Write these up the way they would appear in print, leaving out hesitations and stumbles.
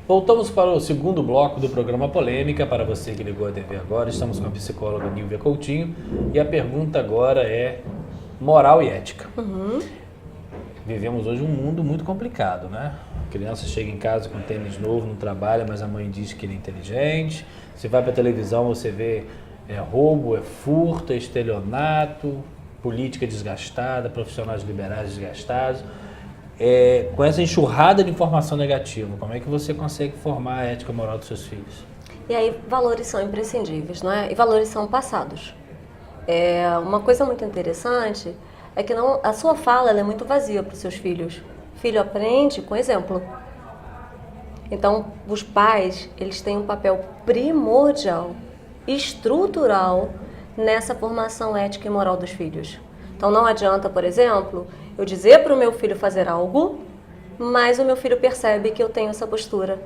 Voltamos para o segundo bloco do programa Polêmica. Para você que ligou a TV agora, estamos com a psicóloga Nívia Coutinho e a pergunta agora é moral e ética. Vivemos hoje um mundo muito complicado, né? A criança chega em casa com tênis novo, não trabalha, mas a mãe diz que ele é inteligente. Você vai para a televisão, você vê roubo, furto, estelionato, política desgastada, profissionais liberais desgastados. Com essa enxurrada de informação negativa, como é que você consegue formar a ética moral dos seus filhos? E aí, valores são imprescindíveis, não é? E valores são passados. Uma coisa muito interessante é que a sua fala ela é muito vazia para os seus filhos. O filho aprende com exemplo. Então, os pais, eles têm um papel primordial, estrutural, nessa formação ética e moral dos filhos. Então, não adianta, por exemplo, eu dizer para o meu filho fazer algo, mas o meu filho percebe que eu tenho essa postura.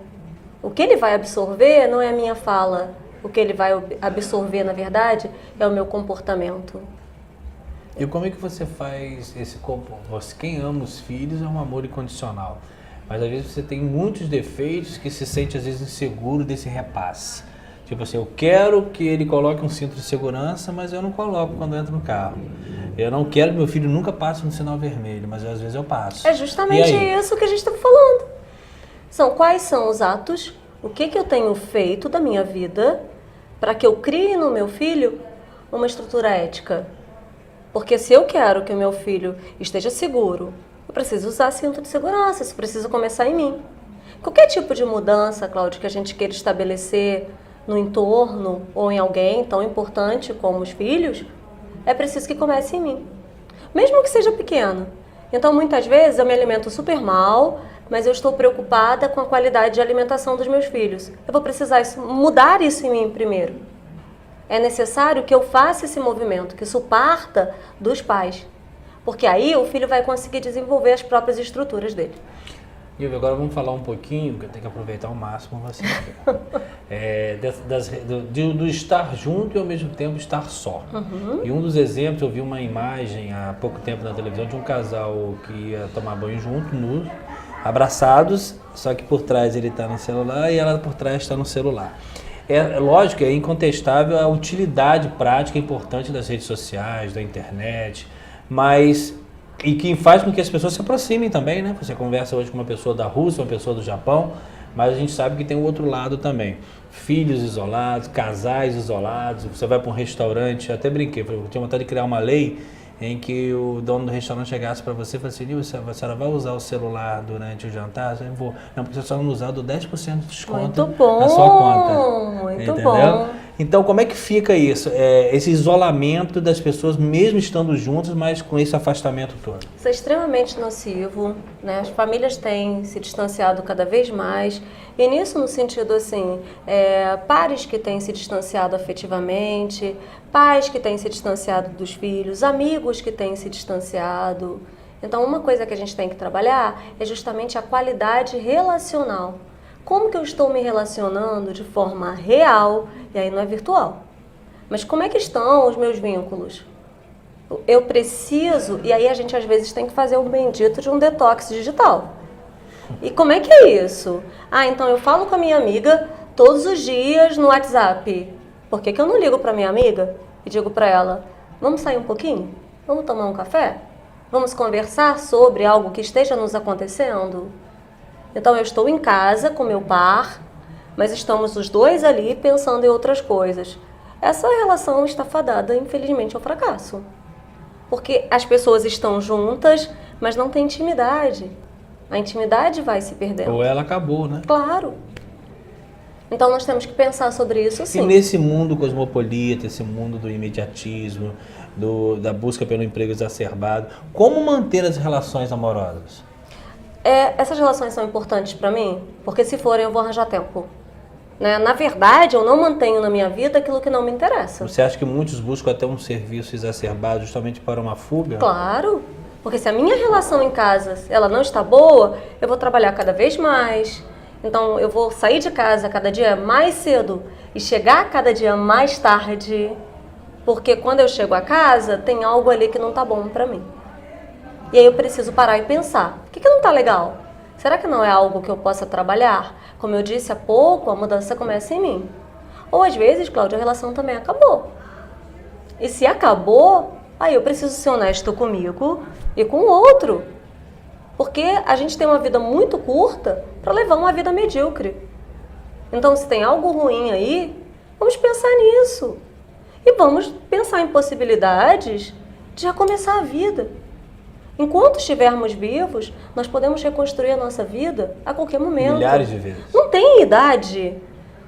O que ele vai absorver não é a minha fala. O que ele vai absorver, na verdade, é o meu comportamento. E como é que você faz esse comportamento? Quem ama os filhos é um amor incondicional. Mas às vezes você tem muitos defeitos que se sente às vezes inseguro desse repasse. Tipo assim, eu quero que ele coloque um cinto de segurança, mas eu não coloco quando entra no carro. Eu não quero que meu filho nunca passe no sinal vermelho, mas às vezes eu passo. É justamente isso que a gente está falando. Quais são os atos, o que eu tenho feito da minha vida para que eu crie no meu filho uma estrutura ética. Porque se eu quero que o meu filho esteja seguro, eu preciso usar cinto de segurança, isso precisa começar em mim. Qualquer tipo de mudança, Cláudia, que a gente queira estabelecer no entorno ou em alguém tão importante como os filhos, é preciso que comece em mim. Mesmo que seja pequeno. Então, muitas vezes, eu me alimento super mal, mas eu estou preocupada com a qualidade de alimentação dos meus filhos. Eu vou precisar mudar isso em mim primeiro. É necessário que eu faça esse movimento, que isso parta dos pais. Porque aí o filho vai conseguir desenvolver as próprias estruturas dele. E agora vamos falar um pouquinho, que eu tenho que aproveitar ao máximo você. Do estar junto e ao mesmo tempo estar só. E um dos exemplos, eu vi uma imagem há pouco tempo na televisão de um casal que ia tomar banho junto, abraçados, só que por trás ele está no celular e ela por trás está no celular. Lógico, é incontestável a utilidade prática e importante das redes sociais, da internet, mas... E que faz com que as pessoas se aproximem também, né? Você conversa hoje com uma pessoa da Rússia, uma pessoa do Japão, mas a gente sabe que tem o outro lado também. Filhos isolados, casais isolados, você vai para um restaurante, eu até brinquei, eu tinha vontade de criar uma lei em que o dono do restaurante chegasse para você e falasse assim, a senhora vai usar o celular durante o jantar? Eu vou. Não, porque se a senhora não usar, eu dou 10% de desconto na sua conta. Muito bom. Então, como é que fica isso? Esse isolamento das pessoas, mesmo estando juntas, mas com esse afastamento todo? Isso é extremamente nocivo, né? As famílias têm se distanciado cada vez mais. E nisso, no sentido assim, pares que têm se distanciado afetivamente, pais que têm se distanciado dos filhos, amigos que têm se distanciado. Então, uma coisa que a gente tem que trabalhar é justamente a qualidade relacional. Como que eu estou me relacionando de forma real, e aí não é virtual, mas como é que estão os meus vínculos? Eu preciso, e aí a gente às vezes tem que fazer o bendito de um detox digital. E como é que é isso? Então eu falo com a minha amiga todos os dias no WhatsApp. Por que eu não ligo para minha amiga e digo para ela, vamos sair um pouquinho? Vamos tomar um café? Vamos conversar sobre algo que esteja nos acontecendo? Então eu estou em casa com meu par, mas estamos os dois ali pensando em outras coisas. Essa relação está fadada, infelizmente, ao fracasso. Porque as pessoas estão juntas, mas não tem intimidade. A intimidade vai se perdendo. Ou ela acabou, né? Claro. Então nós temos que pensar sobre isso sim. E nesse mundo cosmopolita, esse mundo do imediatismo, da busca pelo emprego exacerbado, como manter as relações amorosas? Essas relações são importantes para mim, porque se forem eu vou arranjar tempo. Né? Na verdade, eu não mantenho na minha vida aquilo que não me interessa. Você acha que muitos buscam até um serviço exacerbado justamente para uma fuga? Claro, porque se a minha relação em casa ela não está boa, eu vou trabalhar cada vez mais. Então eu vou sair de casa cada dia mais cedo e chegar cada dia mais tarde, porque quando eu chego a casa tem algo ali que não está bom para mim. E aí eu preciso parar e pensar, o que não está legal? Será que não é algo que eu possa trabalhar? Como eu disse há pouco, a mudança começa em mim. Ou às vezes, Cláudia, a relação também acabou. E se acabou, aí eu preciso ser honesto comigo e com o outro. Porque a gente tem uma vida muito curta para levar uma vida medíocre. Então, se tem algo ruim aí, vamos pensar nisso. E vamos pensar em possibilidades de recomeçar a vida. Enquanto estivermos vivos, nós podemos reconstruir a nossa vida a qualquer momento. Milhares de vezes. Não tem idade,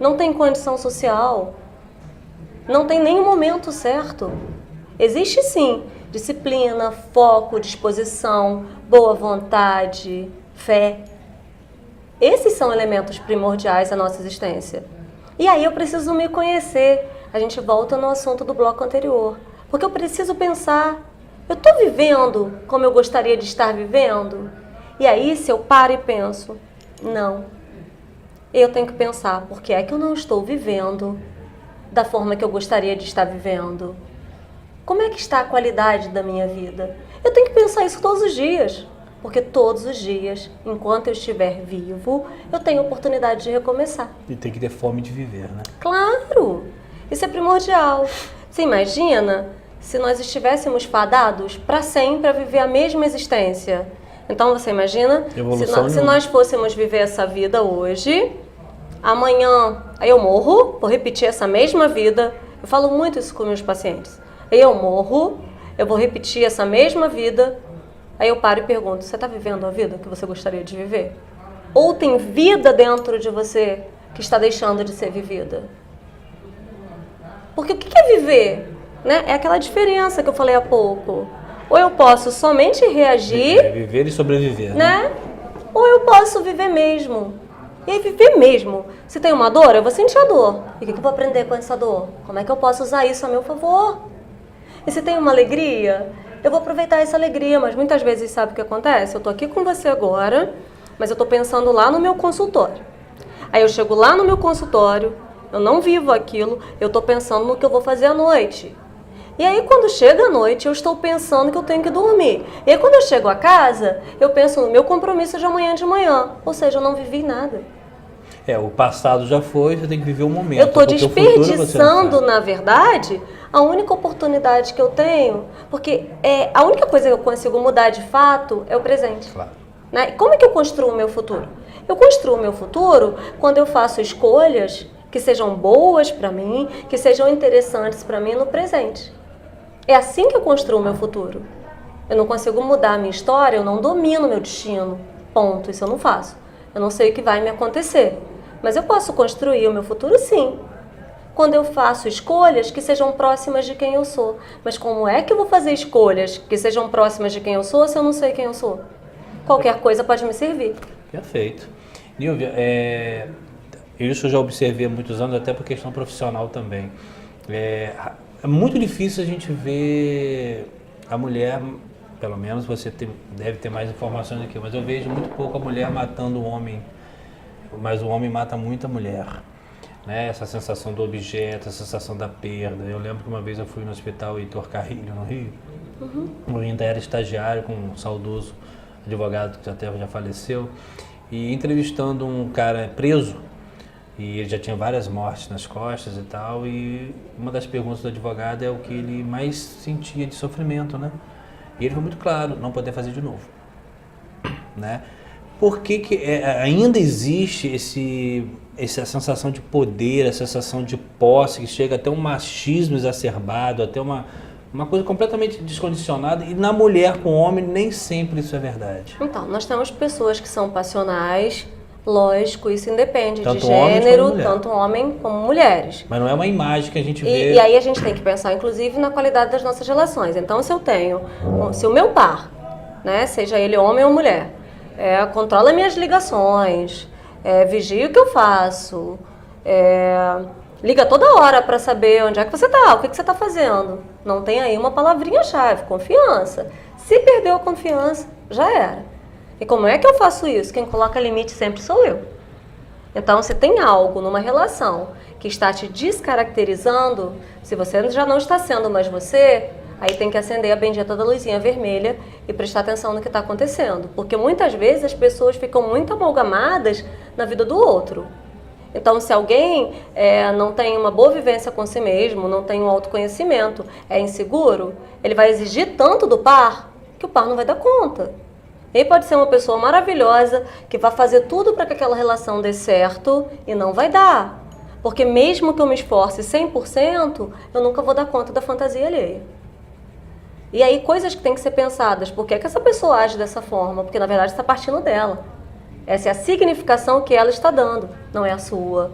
não tem condição social, não tem nem o momento certo. Existe sim disciplina, foco, disposição, boa vontade, fé. Esses são elementos primordiais da nossa existência. E aí eu preciso me conhecer. A gente volta no assunto do bloco anterior. Porque eu preciso pensar, eu estou vivendo como eu gostaria de estar vivendo? E aí, se eu paro e penso, não. Eu tenho que pensar, por que é que eu não estou vivendo da forma que eu gostaria de estar vivendo? Como é que está a qualidade da minha vida? Eu tenho que pensar isso todos os dias. Porque todos os dias, enquanto eu estiver vivo, eu tenho oportunidade de recomeçar. E tem que ter fome de viver, né? Claro! Isso é primordial. Você imagina se nós estivéssemos fadados para sempre a viver a mesma existência? Então você imagina se nós fôssemos viver essa vida hoje, amanhã aí eu morro, vou repetir essa mesma vida. Eu falo muito isso com meus pacientes. Aí eu morro, eu vou repetir essa mesma vida. Aí eu paro e pergunto, você está vivendo a vida que você gostaria de viver? Ou tem vida dentro de você que está deixando de ser vivida? Porque o que é viver? Né? É aquela diferença que eu falei há pouco. Ou eu posso somente reagir... Viver e sobreviver. Né? Ou eu posso viver mesmo. E aí viver mesmo. Se tem uma dor, eu vou sentir a dor. E o que eu vou aprender com essa dor? Como é que eu posso usar isso a meu favor? E se tem uma alegria... eu vou aproveitar essa alegria, mas muitas vezes sabe o que acontece? Eu estou aqui com você agora, mas eu estou pensando lá no meu consultório. Aí eu chego lá no meu consultório, eu não vivo aquilo, eu estou pensando no que eu vou fazer à noite. E aí quando chega a noite, eu estou pensando que eu tenho que dormir. E aí quando eu chego a casa, eu penso no meu compromisso de amanhã de manhã. Ou seja, eu não vivi nada. O passado já foi, você tem que viver o momento. Eu estou desperdiçando, na verdade, a única oportunidade que eu tenho, porque a única coisa que eu consigo mudar de fato é o presente. Claro. Né? E como é que eu construo o meu futuro? Eu construo o meu futuro quando eu faço escolhas que sejam boas para mim, que sejam interessantes para mim no presente. É assim que eu construo o meu futuro. Eu não consigo mudar a minha história, eu não domino o meu destino. Ponto. Isso eu não faço. Eu não sei o que vai me acontecer. Mas eu posso construir o meu futuro, sim. Quando eu faço escolhas que sejam próximas de quem eu sou. Mas como é que eu vou fazer escolhas que sejam próximas de quem eu sou se eu não sei quem eu sou? Qualquer coisa pode me servir. Perfeito. Nilvia, isso eu já observei há muitos anos, até por questão profissional também. É muito difícil a gente ver a mulher, pelo menos você deve ter mais informações do que eu, mas eu vejo muito pouco a mulher matando o homem. Mas o homem mata muito a mulher, né? Essa sensação do objeto, a sensação da perda. Eu lembro que uma vez eu fui no hospital Heitor Carrilho, no Rio. Eu ainda era estagiário com um saudoso advogado que até já faleceu, e entrevistando um cara preso, e ele já tinha várias mortes nas costas e tal, e uma das perguntas do advogado é o que ele mais sentia de sofrimento, né? E ele foi muito claro, não poder fazer de novo, né? Por que ainda existe essa sensação de poder, essa sensação de posse, que chega até um machismo exacerbado, até uma coisa completamente descondicionada, e na mulher com o homem nem sempre isso é verdade? Então, nós temos pessoas que são passionais, lógico, isso independe tanto de gênero, homem tanto homem como mulheres. Mas não é uma imagem que a gente vê... E aí a gente tem que pensar, inclusive, na qualidade das nossas relações. Então, se o meu par, né, seja ele homem ou mulher, controla minhas ligações, vigia o que eu faço, liga toda hora para saber onde é que você está, o que você está fazendo. Não tem aí uma palavrinha-chave, confiança. Se perdeu a confiança, já era. E como é que eu faço isso? Quem coloca limite sempre sou eu. Então, se tem algo numa relação que está te descaracterizando, se você já não está sendo mais você, Aí tem que acender a bendita da luzinha vermelha e prestar atenção no que está acontecendo. Porque muitas vezes as pessoas ficam muito amalgamadas na vida do outro. Então, se alguém não tem uma boa vivência com si mesmo, não tem um autoconhecimento, é inseguro, ele vai exigir tanto do par que o par não vai dar conta. Ele pode ser uma pessoa maravilhosa que vai fazer tudo para que aquela relação dê certo e não vai dar. Porque mesmo que eu me esforce 100%, eu nunca vou dar conta da fantasia alheia. E aí, coisas que têm que ser pensadas. Por que essa pessoa age dessa forma? Porque, na verdade, está partindo dela. Essa é a significação que ela está dando, não é a sua.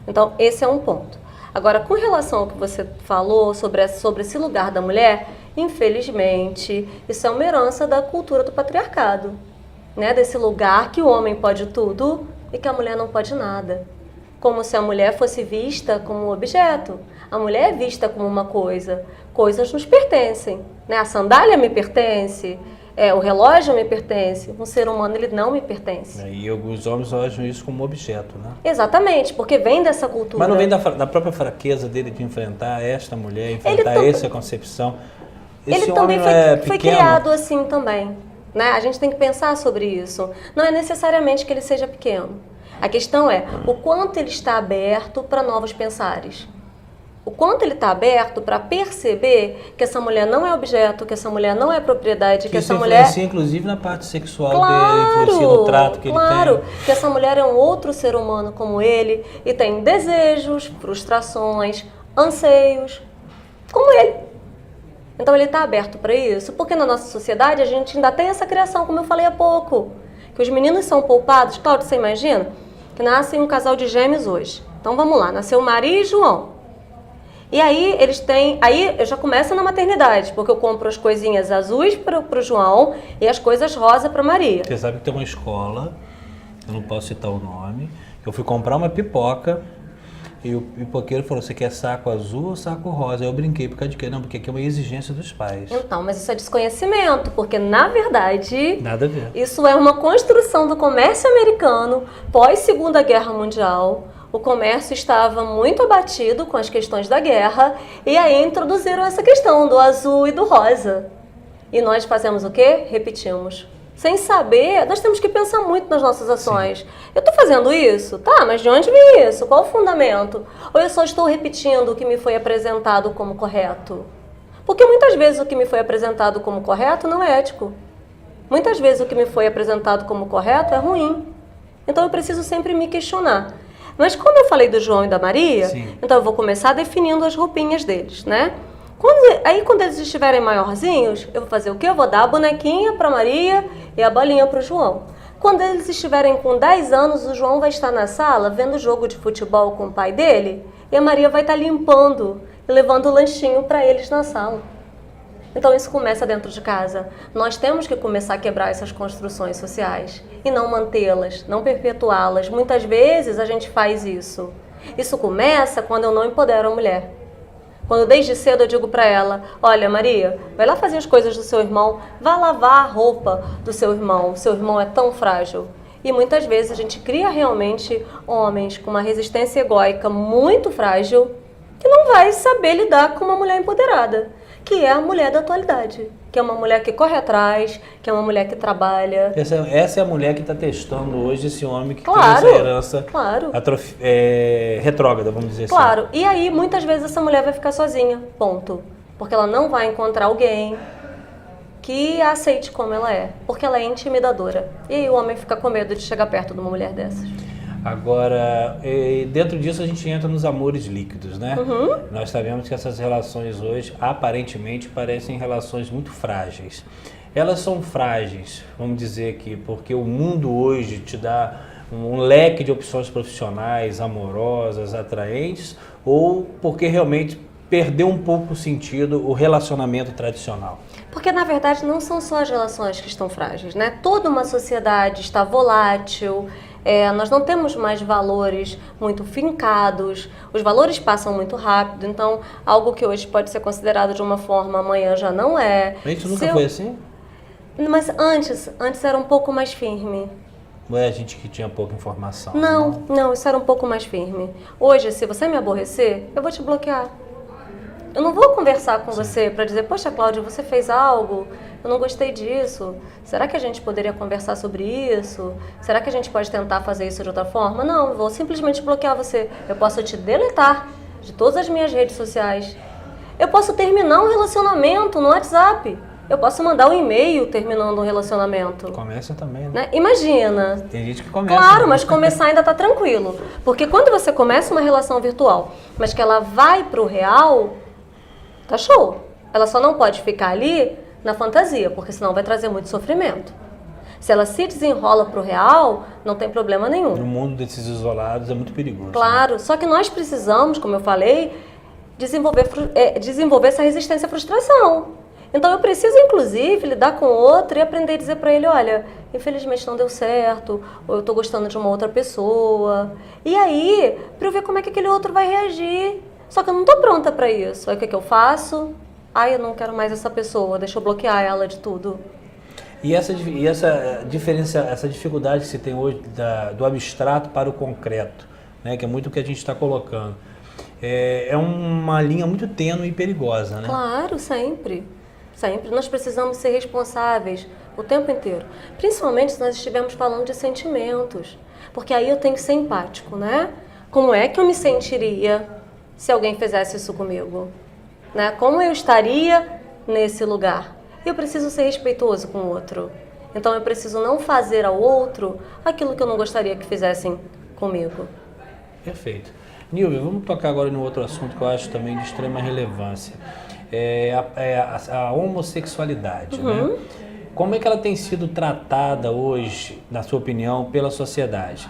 Então, esse é um ponto. Agora, com relação ao que você falou sobre esse lugar da mulher, infelizmente, isso é uma herança da cultura do patriarcado. Né? Desse lugar que o homem pode tudo e que a mulher não pode nada. Como se a mulher fosse vista como um objeto. A mulher é vista como uma coisa. Coisas nos pertencem. Né? A sandália me pertence, o relógio me pertence. Um ser humano, ele não me pertence. E alguns homens olham isso como objeto, né? Exatamente, porque vem dessa cultura. Mas não vem da própria fraqueza dele de enfrentar esta mulher, enfrentar essa concepção. Esse ele também homem foi criado assim também. Né? A gente tem que pensar sobre isso. Não é necessariamente que ele seja pequeno. A questão é o quanto ele está aberto para novos pensares. O quanto ele está aberto para perceber que essa mulher não é objeto, que essa mulher não é propriedade, que essa mulher... influencia, inclusive, na parte sexual dele, influencia no trato que ele tem. Claro, que essa mulher é um outro ser humano como ele e tem desejos, frustrações, anseios, como ele. Então ele está aberto para isso, porque na nossa sociedade a gente ainda tem essa criação, como eu falei há pouco, que os meninos são poupados. Cláudio, você imagina que nasce um casal de gêmeos hoje. Então vamos lá, nasceu Maria e João. E aí eles têm, aí eu já começo na maternidade, porque eu compro as coisinhas azuis para o João e as coisas rosa para Maria. Você sabe que tem uma escola, eu não posso citar o nome, eu fui comprar uma pipoca e o pipoqueiro falou, você quer saco azul ou saco rosa? Aí eu brinquei, por causa de quê? Não, porque aqui é uma exigência dos pais. Então, mas isso é desconhecimento, porque na verdade... Nada a ver. Isso é uma construção do comércio americano pós-Segunda Guerra Mundial. O comércio estava muito abatido com as questões da guerra e aí introduziram essa questão do azul e do rosa. E nós fazemos o quê? Repetimos. Sem saber, nós temos que pensar muito nas nossas ações. Sim. Eu estou fazendo isso? Tá, mas de onde vem isso? Qual o fundamento? Ou eu só estou repetindo o que me foi apresentado como correto? Porque muitas vezes o que me foi apresentado como correto não é ético. Muitas vezes o que me foi apresentado como correto é ruim. Então eu preciso sempre me questionar. Mas quando eu falei do João e da Maria, sim, então eu vou começar definindo as roupinhas deles, né? Quando eles estiverem maiorzinhos, eu vou fazer o quê? Eu vou dar a bonequinha para Maria e a bolinha para o João. Quando eles estiverem com 10 anos, o João vai estar na sala vendo jogo de futebol com o pai dele e a Maria vai estar limpando e levando o lanchinho para eles na sala. Então isso começa dentro de casa. Nós temos que começar a quebrar essas construções sociais e não mantê-las, não perpetuá-las. Muitas vezes a gente faz isso. Isso começa quando eu não empodero a mulher. Quando desde cedo eu digo para ela, olha Maria, vai lá fazer as coisas do seu irmão, vá lavar a roupa do seu irmão é tão frágil. E muitas vezes a gente cria realmente homens com uma resistência egóica muito frágil que não vai saber lidar com uma mulher empoderada, que é a mulher da atualidade, que é uma mulher que corre atrás, que é uma mulher que trabalha. Essa é a mulher que está testando hoje esse homem que tem essa herança retrógrada, vamos dizer assim. Claro, e aí muitas vezes essa mulher vai ficar sozinha, ponto. Porque ela não vai encontrar alguém que a aceite como ela é, porque ela é intimidadora. E aí o homem fica com medo de chegar perto de uma mulher dessas. Agora, dentro disso a gente entra nos amores líquidos, né? Uhum. Nós sabemos que essas relações hoje, aparentemente, parecem relações muito frágeis. Elas são frágeis, vamos dizer aqui, porque o mundo hoje te dá um leque de opções profissionais, amorosas, atraentes, ou porque realmente perdeu um pouco o sentido o relacionamento tradicional? Porque, na verdade, não são só as relações que estão frágeis, né? Toda uma sociedade está volátil, nós não temos mais valores muito fincados, os valores passam muito rápido, então algo que hoje pode ser considerado de uma forma, amanhã já não é. Isso nunca foi assim? Mas antes era um pouco mais firme. Não é a gente que tinha pouca informação? Não, isso era um pouco mais firme. Hoje, se você me aborrecer, eu vou te bloquear. Eu não vou conversar com você para dizer, poxa, Cláudia, você fez algo, eu não gostei disso. Será que a gente poderia conversar sobre isso? Será que a gente pode tentar fazer isso de outra forma? Não, eu vou simplesmente bloquear você. Eu posso te deletar de todas as minhas redes sociais. Eu posso terminar um relacionamento no WhatsApp. Eu posso mandar um e-mail terminando um relacionamento. Começa também, né? Imagina. Tem gente que começa. Claro, mas começar ainda tá tranquilo. Porque quando você começa uma relação virtual, mas que ela vai pro real, tá show. Ela só não pode ficar ali na fantasia, porque senão vai trazer muito sofrimento. Se ela se desenrola pro real, não tem problema nenhum. No mundo desses isolados é muito perigoso. Claro, né? Só que nós precisamos, como eu falei, desenvolver essa resistência à frustração. Então eu preciso, inclusive, lidar com o outro e aprender a dizer para ele, olha, infelizmente não deu certo, ou eu estou gostando de uma outra pessoa. E aí, para eu ver como é que aquele outro vai reagir. Só que eu não estou pronta para isso. Aí o que eu faço? Ai, eu não quero mais essa pessoa, deixa eu bloquear ela de tudo. E essa diferença, essa dificuldade que se tem hoje do abstrato para o concreto, né, que é muito o que a gente está colocando, é uma linha muito tênue e perigosa, né? Claro, sempre. Sempre. Nós precisamos ser responsáveis o tempo inteiro. Principalmente se nós estivermos falando de sentimentos. Porque aí eu tenho que ser empático, né? Como é que eu me sentiria se alguém fizesse isso comigo? Né? Como eu estaria nesse lugar? Eu preciso ser respeitoso com o outro. Então eu preciso não fazer ao outro aquilo que eu não gostaria que fizessem comigo. Perfeito. Nilvia, vamos tocar agora no outro assunto que eu acho também de extrema relevância. A homossexualidade, né? Como é que ela tem sido tratada hoje, na sua opinião, pela sociedade?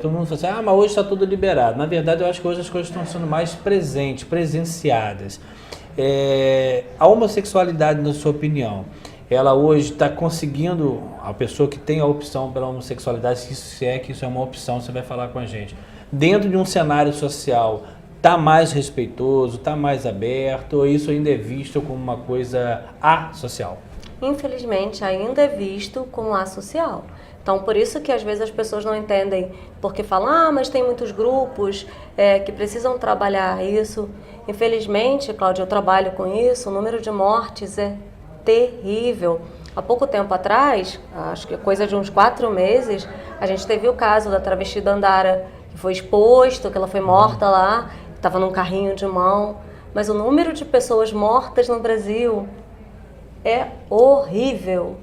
Todo mundo fala assim, mas hoje está tudo liberado. Na verdade, eu acho que hoje as coisas estão sendo mais presenciadas. A homossexualidade, na sua opinião, ela hoje está conseguindo, a pessoa que tem a opção pela homossexualidade, se é que isso é uma opção, você vai falar com a gente, dentro de um cenário social, está mais respeitoso, está mais aberto, ou isso ainda é visto como uma coisa asocial? Infelizmente, ainda é visto como asocial. Então, por isso que às vezes as pessoas não entendem, porque falam, mas tem muitos grupos que precisam trabalhar isso. Infelizmente, Cláudia, eu trabalho com isso, o número de mortes é terrível. Há pouco tempo atrás, acho que coisa de uns 4 meses, a gente teve o caso da travesti Dandara, que foi exposto, que ela foi morta lá, estava num carrinho de mão. Mas o número de pessoas mortas no Brasil é horrível.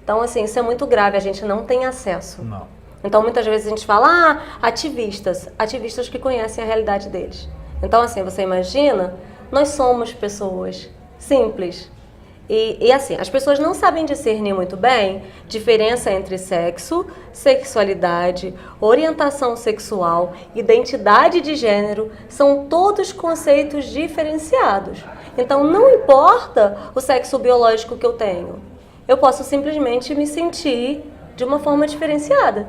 Então, assim, isso é muito grave, a gente não tem acesso. Não. Então, muitas vezes a gente fala, ativistas que conhecem a realidade deles. Então, assim, você imagina, nós somos pessoas simples. E assim, as pessoas não sabem discernir muito bem diferença entre sexo, sexualidade, orientação sexual, identidade de gênero, são todos conceitos diferenciados. Então, não importa o sexo biológico que eu tenho, eu posso simplesmente me sentir de uma forma diferenciada.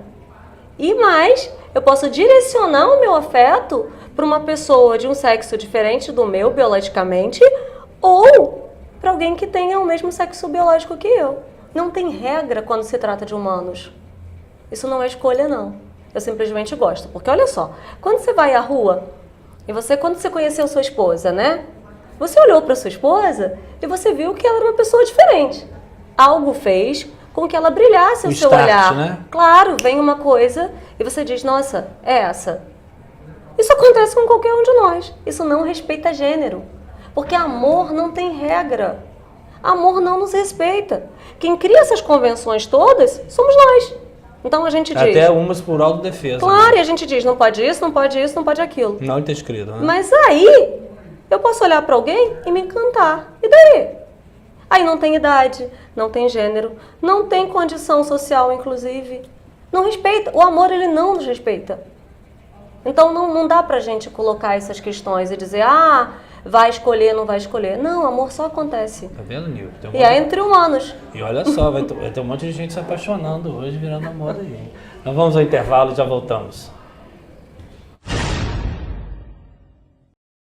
E mais, eu posso direcionar o meu afeto para uma pessoa de um sexo diferente do meu biologicamente ou para alguém que tenha o mesmo sexo biológico que eu. Não tem regra quando se trata de humanos. Isso não é escolha, não. Eu simplesmente gosto. Porque olha só, quando você vai à rua, quando você conheceu sua esposa, né? Você olhou para sua esposa e você viu que ela era uma pessoa diferente. Algo fez com que ela brilhasse o seu olhar. Né? Claro, vem uma coisa e você diz, nossa, é essa. Isso acontece com qualquer um de nós. Isso não respeita gênero. Porque amor não tem regra. Amor não nos respeita. Quem cria essas convenções todas somos nós. Então a gente diz... Até umas por autodefesa. Claro, né? E a gente diz, não pode isso, não pode isso, não pode aquilo. Não está escrito, né? Mas aí, eu posso olhar para alguém e me encantar. E daí? Aí não tem idade, não tem gênero, não tem condição social, inclusive. Não respeita. O amor, ele não nos respeita. Então não dá pra gente colocar essas questões e dizer, vai escolher, não vai escolher. Não, amor só acontece. Tá vendo, Nil? E é entre humanos. E olha só, vai ter um monte de gente se apaixonando hoje, virando amor aí. Nós vamos ao intervalo e já voltamos.